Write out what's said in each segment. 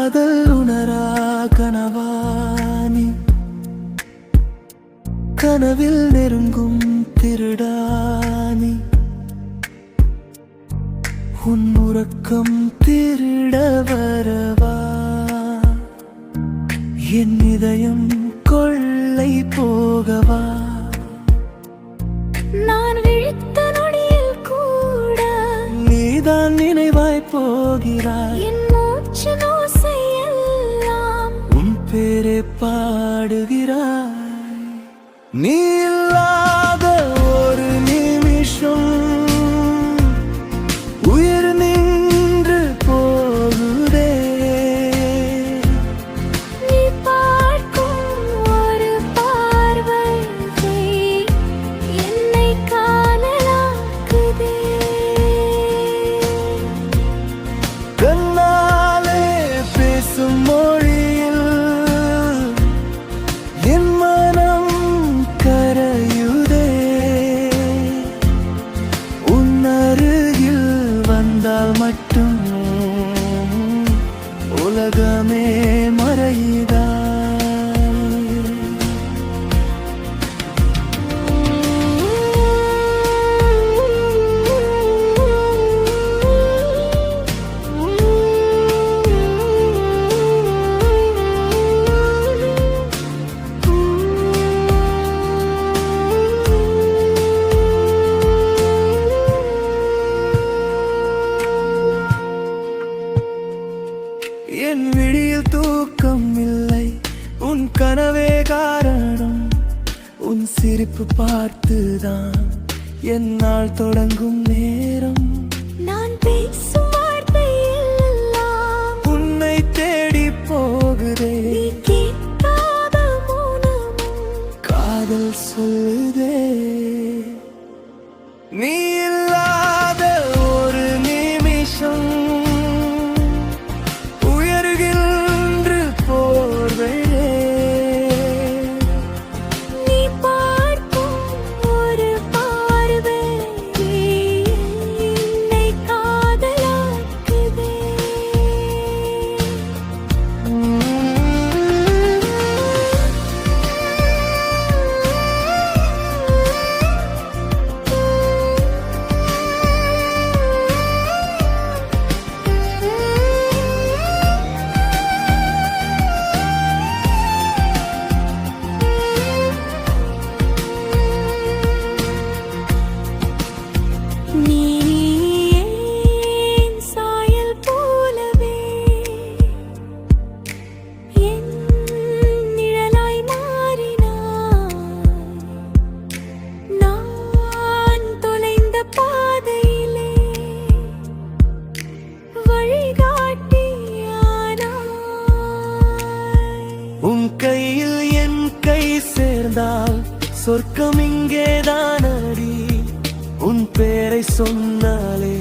காதல் உணரா கனவானி கனவில் நெருங்கும் திருடானி உன் உறக்கம் திருட வரவா என் இதயம் கொள்ளை போகவா நான் விழித்த நொடியில் கூட நீதான் நினைவாய் போகிறாய் என் மூச்சு ஓசையெல்லாம் உன் பேரை பாடுகிறாய் நீ இல்லாத ஒரு நிமிஷம் உயிர் நின்று போகுதே நீ பார்க்கும் ஒரு பார்வை என்னை காணலாக்குதே கண்ணாலே பேசும் மொழியில் என் மனம் கரையுதே உன் அருகில் வந்தால் மட்டும் உலகமே மறையுதா என் விழியில் தூக்கம் இல்லை உன் கனவே காரணம் உன் சிரிப்பு பார்த்துதான் என்னால் தொடங்கும் நேரம் நான் பேசும் வார்த்தை எல்லாம் உன்னை தேடி போகுதே நீ கேட்காத மௌனமும் காதல் சொல்லுதே நீ இல்லாத ஒரு நிமிஷம் உயர்கின்ற போர்வையே நீ பார்க்கும் ஒரு பார்வை என்னை காதலாக்குதே நீ என் சாயல் போலவே என் நிழலாய் மாறினாய் நான் தொலைந்த பாதையிலே வழிகாட்டியானாய் உன் கையில் என் கை சேர்ந்தால் சொர்க்கம் இங்கேதான் அடி உன் பேரை சொன்னாலே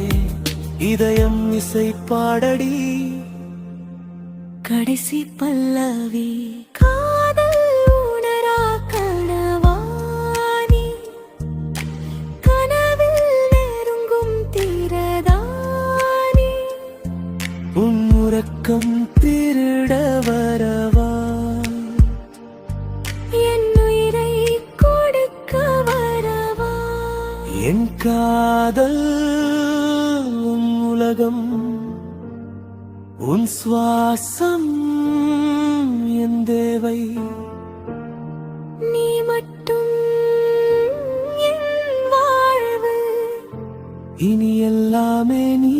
இதயம் இசை பாடடி கடைசி பல்லவி காதல் உணரா கனவானி கனவில் நெருங்கும் திரதானி உன் உறக்கம் திருட வரவா என் உயிரை கொடுக்க வரவா என் காதல் உன் உலகம் உன் சுவாசம் என் தேவை நீ மட்டும் என் வாழ்வு இனி எல்லாமே நீ